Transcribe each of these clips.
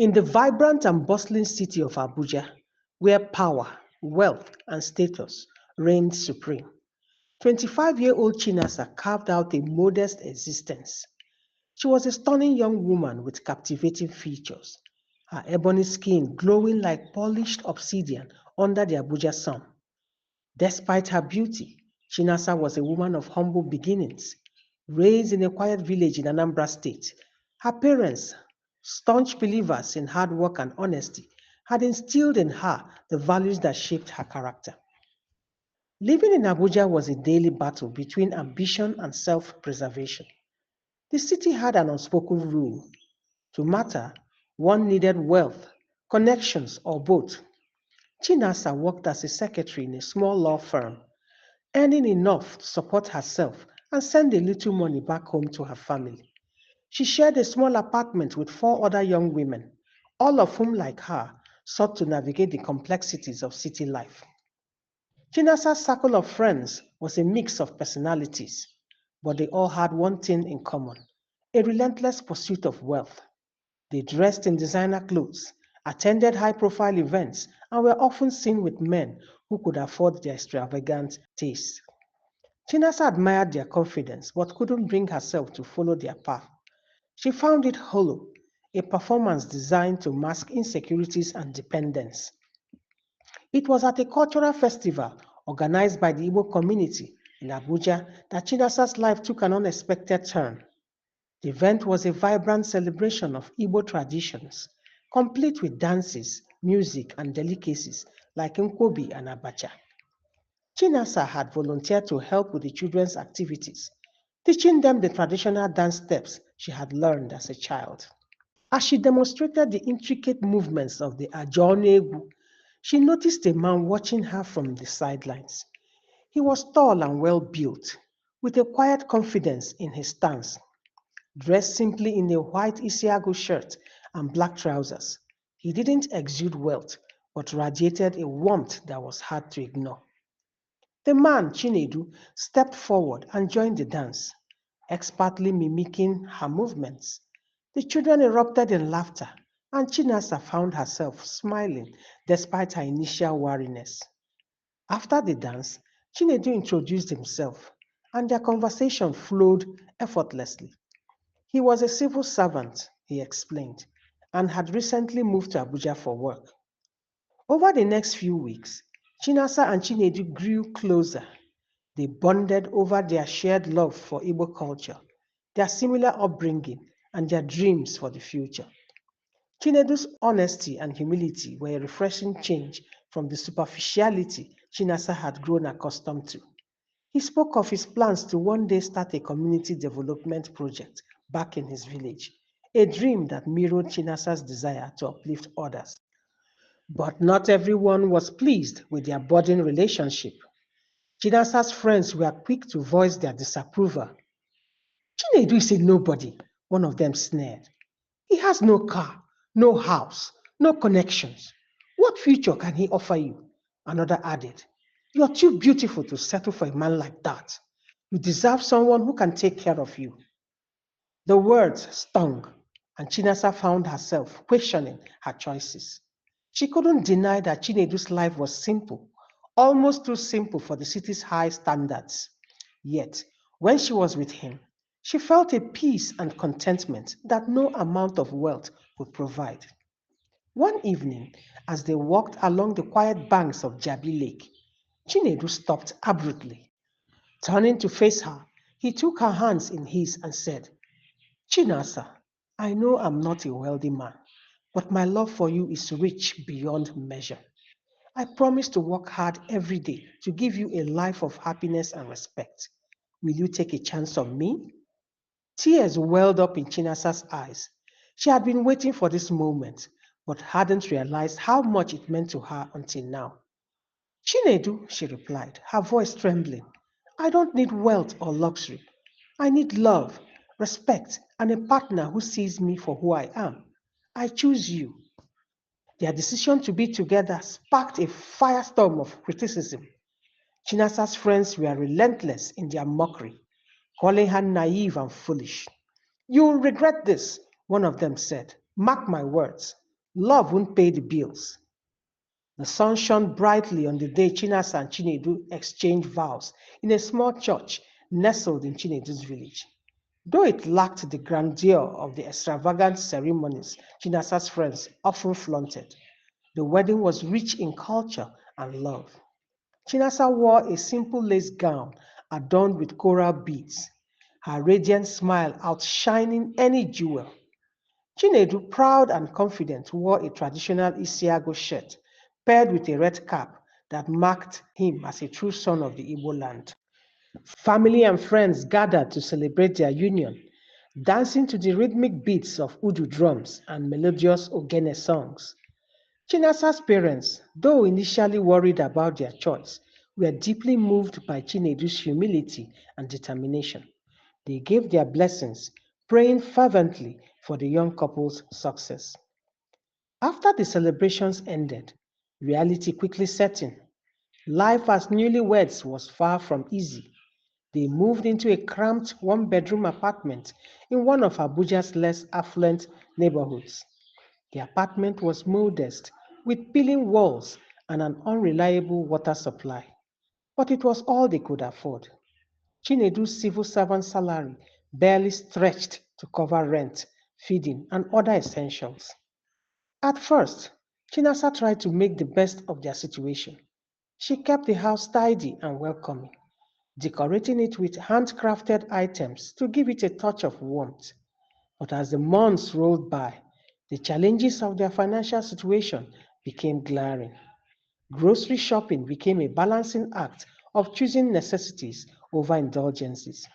In the vibrant and bustling city of Abuja, where power, wealth, and status reigned supreme, 25-year-old Chinasa carved out a modest existence. She was a stunning young woman with captivating features, her ebony skin glowing like polished obsidian under the Abuja sun. Despite her beauty, Chinasa was a woman of humble beginnings. Raised in a quiet village in Anambra State, her parents, staunch believers in hard work and honesty, had instilled in her the values that shaped her character. Living in Abuja was a daily battle between ambition and self preservation. The city had an unspoken rule: to matter, one needed wealth, connections, or both. Chinasa worked as a secretary in a small law firm, earning enough to support herself and send a little money back home to her family. She shared a small apartment with four other young women, all of whom, like her, sought to navigate the complexities of city life. Chinasa's circle of friends was a mix of personalities, but they all had one thing in common: a relentless pursuit of wealth. They dressed in designer clothes, attended high profile events, and were often seen with men who could afford their extravagant tastes. Chinasa admired their confidence but couldn't bring herself to follow their path. She found it hollow, a performance designed to mask insecurities and dependence. It was at a cultural festival organized by the Igbo community in Abuja that Chinasa's life took an unexpected turn. The event was a vibrant celebration of Igbo traditions, complete with dances, music, and delicacies like Nkobi and Abacha. Chinasa had volunteered to help with the children's activities, teaching them the traditional dance steps she had learned as a child. As she demonstrated the intricate movements of the Ajonegu, she noticed a man watching her from the sidelines. He was tall and well built, with a quiet confidence in his stance. Dressed simply in a white Isiago shirt and black trousers, he didn't exude wealth, but radiated a warmth that was hard to ignore. The man, Chinedu, stepped forward and joined the dance, expertly mimicking her movements. The children erupted in laughter, and Chinasa found herself smiling despite her initial wariness. After the dance, Chinedu introduced himself, and their conversation flowed effortlessly. He was a civil servant, he explained, and had recently moved to Abuja for work. Over the next few weeks, Chinasa and Chinedu grew closer. They bonded over their shared love for Igbo culture, their similar upbringing, and their dreams for the future. Chinedu's honesty and humility were a refreshing change from the superficiality Chinasa had grown accustomed to. He spoke of his plans to one day start a community development project back in his village, a dream that mirrored Chinasa's desire to uplift others. But not everyone was pleased with their budding relationship. Chinasa's friends were quick to voice their disapproval. Chinedu is a nobody, one of them sneered. He has no car, no house, no connections. What future can he offer you? Another added. You're too beautiful to settle for a man like that. You deserve someone who can take care of you. The words stung, and Chinasa found herself questioning her choices. She couldn't deny that Chinedu's life was simple, almost too simple for the city's high standards. Yet, when she was with him, she felt a peace and contentment that no amount of wealth could provide. One evening, as they walked along the quiet banks of Jabi Lake, Chinedu stopped abruptly. Turning to face her, he took her hands in his and said, Chinasa, I know I'm not a wealthy man, but my love for you is rich beyond measure. I promise to work hard every day to give you a life of happiness and respect. Will you take a chance on me? Tears welled up in Chinasa's eyes. She had been waiting for this moment, but hadn't realized how much it meant to her until now. Chinedu, she replied, her voice trembling, I don't need wealth or luxury. I need love, respect, and a partner who sees me for who I am. I choose you. Their decision to be together sparked a firestorm of criticism. Chinasa's friends were relentless in their mockery, calling her naive and foolish. You will regret this, one of them said. Mark my words. Love won't pay the bills. The sun shone brightly on the day Chinasa and Chinedu exchanged vows in a small church nestled in Chinedu's village. Though it lacked the grandeur of the extravagant ceremonies Chinasa's friends often flaunted, the wedding was rich in culture and love. Chinasa wore a simple lace gown adorned with coral beads, her radiant smile outshining any jewel. Chinedu, proud and confident, wore a traditional Isiago shirt paired with a red cap that marked him as a true son of the Igbo land. Family and friends gathered to celebrate their union, dancing to the rhythmic beats of Udu drums and melodious Ogene songs. Chinasa's parents, though initially worried about their choice, were deeply moved by Chinedu's humility and determination. They gave their blessings, praying fervently for the young couple's success. After the celebrations ended, reality quickly set in. Life as newlyweds was far from easy. They moved into a cramped one-bedroom apartment in one of Abuja's less affluent neighborhoods. The apartment was modest, with peeling walls and an unreliable water supply. But it was all they could afford. Chinedu's civil servant salary barely stretched to cover rent, feeding, and other essentials. At first, Chinasa tried to make the best of their situation. She kept the house tidy and welcoming, decorating it with handcrafted items to give it a touch of warmth. But as the months rolled by, the challenges of their financial situation became glaring. Grocery shopping became a balancing act of choosing necessities over indulgences.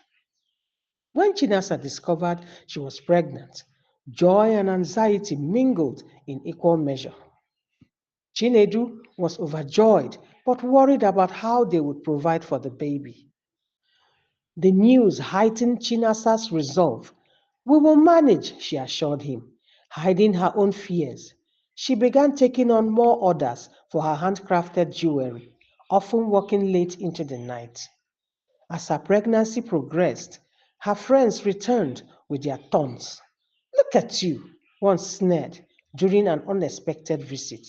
When Chinasa discovered she was pregnant, joy and anxiety mingled in equal measure. Chinedu was overjoyed but worried about how they would provide for the baby. The news heightened Chinasa's resolve. We will manage, she assured him, hiding her own fears. She began taking on more orders for her handcrafted jewelry, often working late into the night. As her pregnancy progressed, her friends returned with their taunts. Look at you, one sneered during an unexpected visit.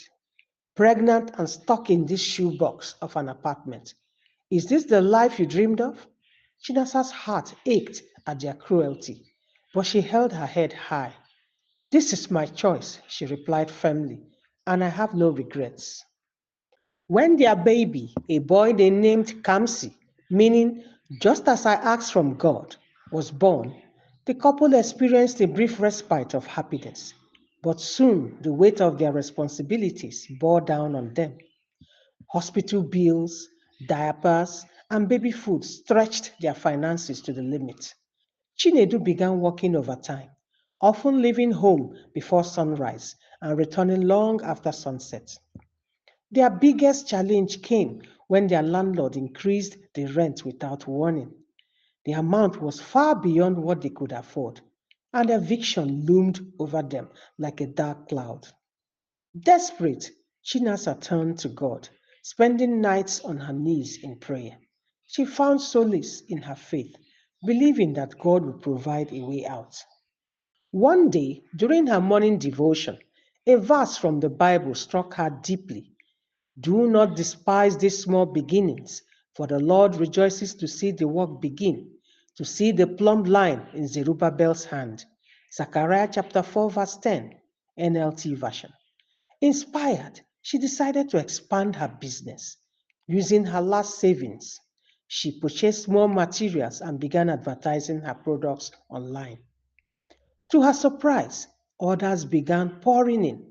Pregnant and stuck in this shoebox of an apartment. Is this the life you dreamed of? Chinasa's heart ached at their cruelty, but she held her head high. This is my choice, she replied firmly, and I have no regrets. When their baby, a boy they named Kamsi, meaning just as I asked from God, was born, the couple experienced a brief respite of happiness. But soon the weight of their responsibilities bore down on them. Hospital bills, diapers, and baby food stretched their finances to the limit. Chinedu began working overtime, often leaving home before sunrise and returning long after sunset. Their biggest challenge came when their landlord increased the rent without warning. The amount was far beyond what they could afford, and eviction loomed over them like a dark cloud. Desperate, Chinasa turned to God, spending nights on her knees in prayer. She found solace in her faith, believing that God would provide a way out. One day, during her morning devotion, a verse from the Bible struck her deeply. Do not despise these small beginnings, for the Lord rejoices to see the work begin, to see the plumb line in Zerubbabel's hand. Zechariah chapter 4, verse 10, NLT version. Inspired, she decided to expand her business. Using her last savings, she purchased more materials and began advertising her products online. To her surprise, orders began pouring in.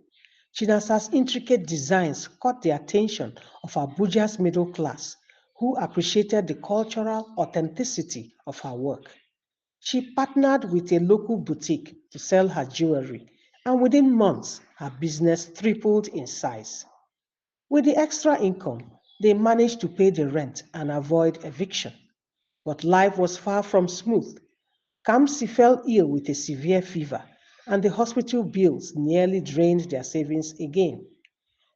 Chinasa's intricate designs caught the attention of Abuja's middle class, who appreciated the cultural authenticity of her work. She partnered with a local boutique to sell her jewelry, and within months, her business tripled in size. With the extra income, they managed to pay the rent and avoid eviction. But life was far from smooth. Kamsi fell ill with a severe fever, and the hospital bills nearly drained their savings again.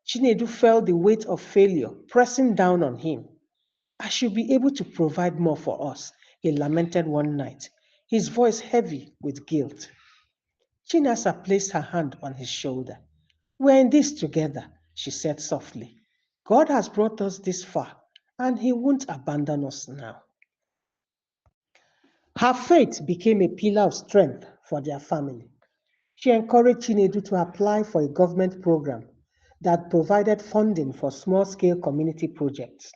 Chinedu felt the weight of failure pressing down on him. I should be able to provide more for us, he lamented one night, his voice heavy with guilt. Chinasa placed her hand on his shoulder. We're in this together, she said softly. God has brought us this far, and He won't abandon us now. Her faith became a pillar of strength for their family. She encouraged Chinedu to apply for a government program that provided funding for small scale community projects.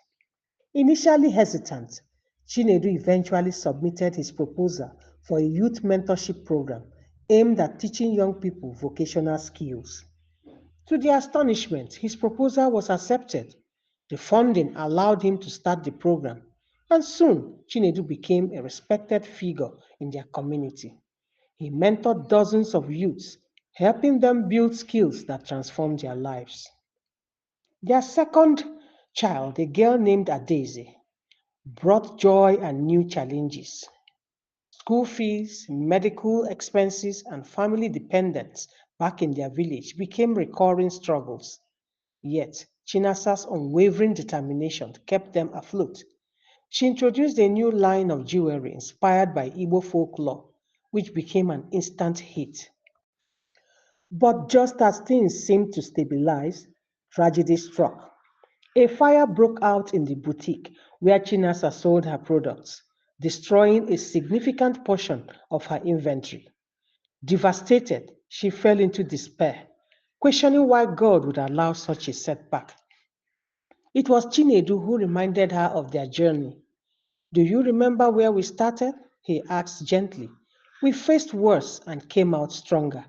Initially hesitant, Chinedu eventually submitted his proposal for a youth mentorship program aimed at teaching young people vocational skills. To their astonishment, his proposal was accepted. The funding allowed him to start the program, and soon Chinedu became a respected figure in their community. He mentored dozens of youths, helping them build skills that transformed their lives. Their second child, a girl named Adaeze, brought joy and new challenges. School fees, medical expenses, and family dependence back in their village became recurring struggles. Yet, Chinasa's unwavering determination kept them afloat. She introduced a new line of jewelry inspired by Igbo folklore, which became an instant hit. But just as things seemed to stabilize, tragedy struck. A fire broke out in the boutique where Chinasa sold her products, destroying a significant portion of her inventory. Devastated, she fell into despair, questioning why God would allow such a setback. It was Chinedu who reminded her of their journey. Do you remember where we started? He asked gently. We faced worse and came out stronger.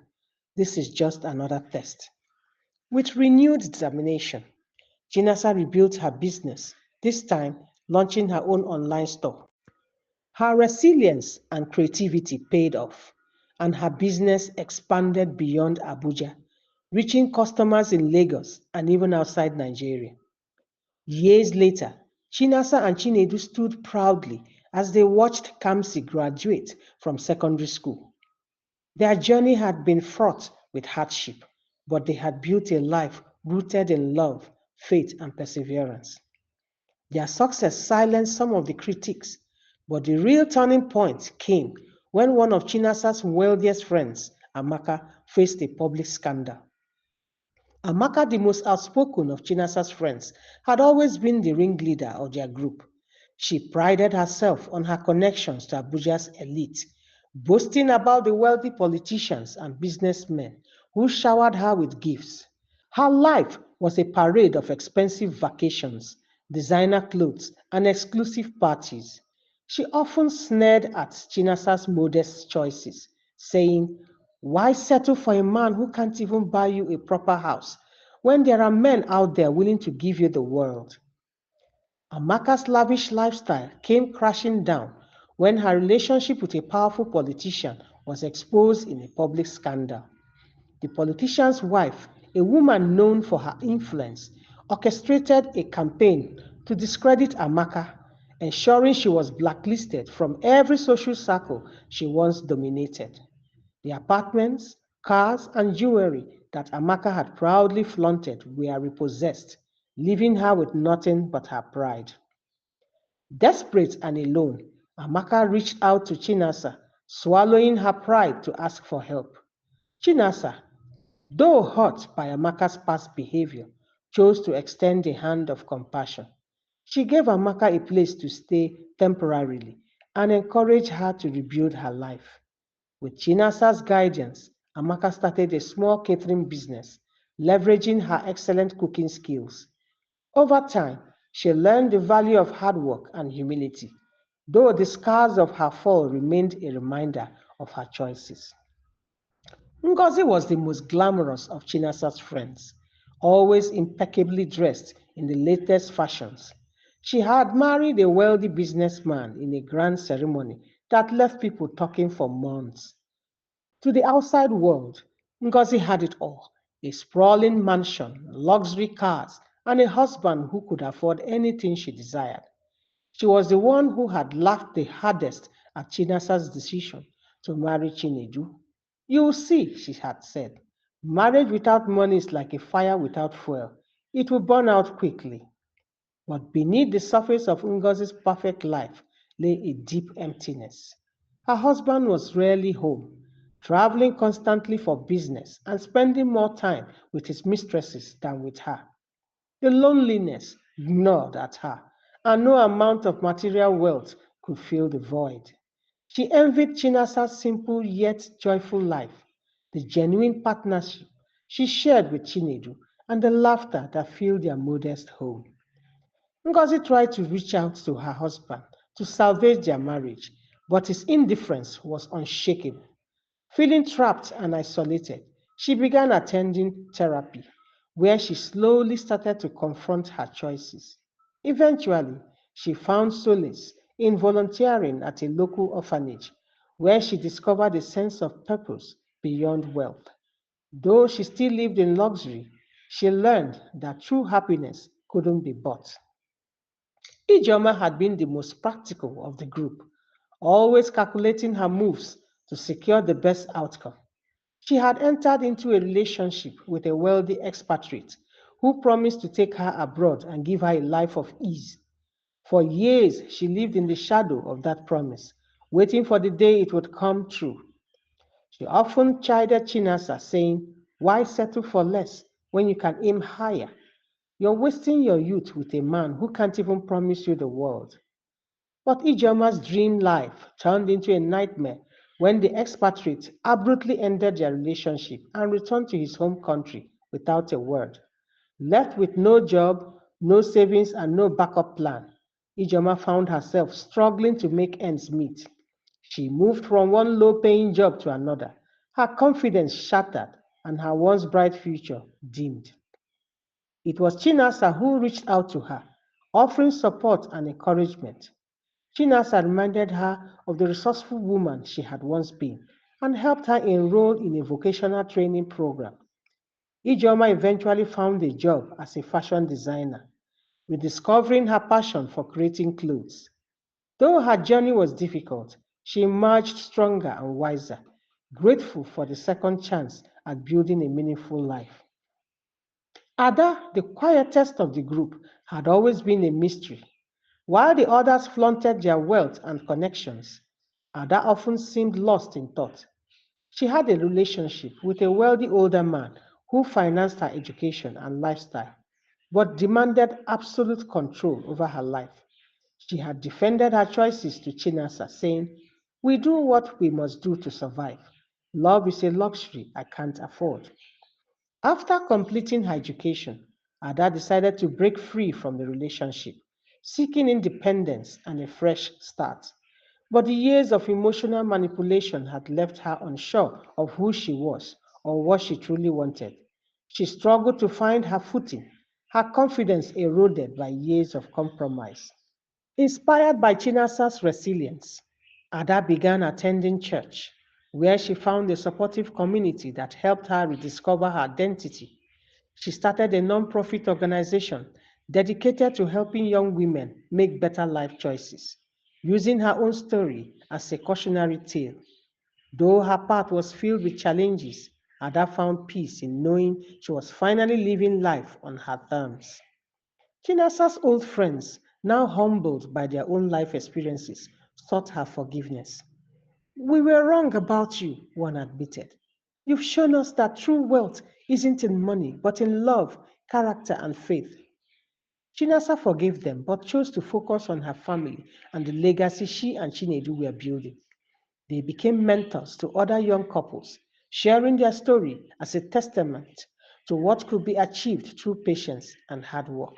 This is just another test. With renewed determination, Chinasa rebuilt her business, this time launching her own online store. Her resilience and creativity paid off, and her business expanded beyond Abuja, reaching customers in Lagos and even outside Nigeria. Years later, Chinasa and Chinedu stood proudly as they watched Kamsi graduate from secondary school. Their journey had been fraught with hardship, but they had built a life rooted in love, faith, and perseverance. Their success silenced some of the critics, but the real turning point came when one of Chinasa's wealthiest friends, Amaka, faced a public scandal. Amaka, the most outspoken of Chinasa's friends, had always been the ringleader of their group. She prided herself on her connections to Abuja's elite, boasting about the wealthy politicians and businessmen who showered her with gifts. Her life was a parade of expensive vacations, designer clothes, and exclusive parties. She often sneered at Chinasa's modest choices, saying, why settle for a man who can't even buy you a proper house when there are men out there willing to give you the world? Amaka's lavish lifestyle came crashing down when her relationship with a powerful politician was exposed in a public scandal. The politician's wife, a woman known for her influence, orchestrated a campaign to discredit Amaka, ensuring she was blacklisted from every social circle she once dominated. The apartments, cars, and jewelry that Amaka had proudly flaunted were repossessed, leaving her with nothing but her pride. Desperate and alone, Amaka reached out to Chinasa, swallowing her pride to ask for help. Chinasa, though hurt by Amaka's past behavior, chose to extend a hand of compassion. She gave Amaka a place to stay temporarily and encouraged her to rebuild her life. With Chinasa's guidance, Amaka started a small catering business, leveraging her excellent cooking skills. Over time, she learned the value of hard work and humility, though the scars of her fall remained a reminder of her choices. Ngozi was the most glamorous of Chinasa's friends, always impeccably dressed in the latest fashions. She had married a wealthy businessman in a grand ceremony that left people talking for months. To the outside world, Ngozi had it all: a sprawling mansion, luxury cars, and a husband who could afford anything she desired. She was the one who had laughed the hardest at Chinasa's decision to marry Chinedu. You see, she had said, marriage without money is like a fire without fuel. It will burn out quickly. But beneath the surface of Ngozi's perfect life lay a deep emptiness. Her husband was rarely home. traveling constantly for business and spending more time with his mistresses than with her. The loneliness gnawed at her, and no amount of material wealth could fill the void. She envied Chinasa's simple yet joyful life, the genuine partnership she shared with Chinedu, and the laughter that filled their modest home. Ngozi tried to reach out to her husband to salvage their marriage, but his indifference was unshakable. Feeling trapped and isolated, she began attending therapy, where she slowly started to confront her choices. Eventually, she found solace in volunteering at a local orphanage, where she discovered a sense of purpose beyond wealth. Though she still lived in luxury, she learned that true happiness couldn't be bought. Ijeoma had been the most practical of the group, always calculating her moves to secure the best outcome. She had entered into a relationship with a wealthy expatriate who promised to take her abroad and give her a life of ease. For years, she lived in the shadow of that promise, waiting for the day it would come true. She often chided Chinasa, saying, "Why settle for less when you can aim higher? You're wasting your youth with a man who can't even promise you the world." But Ijeoma's dream life turned into a nightmare when the expatriate abruptly ended their relationship and returned to his home country without a word. Left with no job, no savings, and no backup plan, Ijeoma found herself struggling to make ends meet. She moved from one low paying job to another, her confidence shattered and her once bright future dimmed. It was Chinasa who reached out to her, offering support and encouragement. Chinasa reminded her of the resourceful woman she had once been and helped her enroll in a vocational training program. Ijeoma eventually found a job as a fashion designer, rediscovering her passion for creating clothes. Though her journey was difficult, she emerged stronger and wiser, grateful for the second chance at building a meaningful life. Ada, the quietest of the group, had always been a mystery. While the others flaunted their wealth and connections, Ada often seemed lost in thought. She had a relationship with a wealthy older man who financed her education and lifestyle, but demanded absolute control over her life. She had defended her choices to Chinasa, saying, "We do what we must do to survive. Love is a luxury I can't afford." After completing her education, Ada decided to break free from the relationship, seeking independence and a fresh start. But the years of emotional manipulation had left her unsure of who she was or what she truly wanted. She struggled to find her footing, her confidence eroded by years of compromise. Inspired by Chinasa's resilience, Ada began attending church, where she found a supportive community that helped her rediscover her identity. She started a non-profit organization dedicated to helping young women make better life choices, using her own story as a cautionary tale. Though her path was filled with challenges, Ada found peace in knowing she was finally living life on her terms. Chinasa's old friends, now humbled by their own life experiences, sought her forgiveness. "We were wrong about you," one admitted. "You've shown us that true wealth isn't in money, but in love, character, and faith." Chinasa forgave them, but chose to focus on her family and the legacy she and Chinedu were building. They became mentors to other young couples, sharing their story as a testament to what could be achieved through patience and hard work.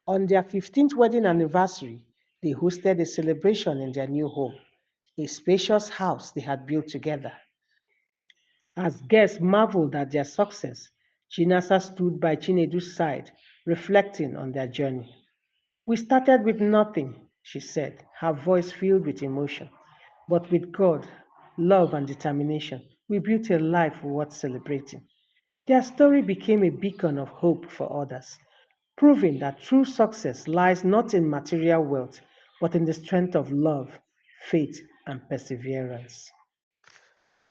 On their 15th wedding anniversary, they hosted a celebration in their new home, a spacious house they had built together. As guests marveled at their success, Chinasa stood by Chinedu's side, reflecting on their journey. "We started with nothing," she said, her voice filled with emotion. "But with God, love, and determination, we built a life worth celebrating." Their story became a beacon of hope for others, proving that true success lies not in material wealth, but in the strength of love, faith, and perseverance.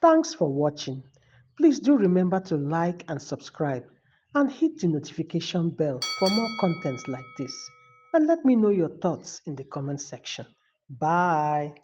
Thanks for watching. Please do remember to like and subscribe and hit the notification bell for more contents like this. And let me know your thoughts in the comment section. Bye.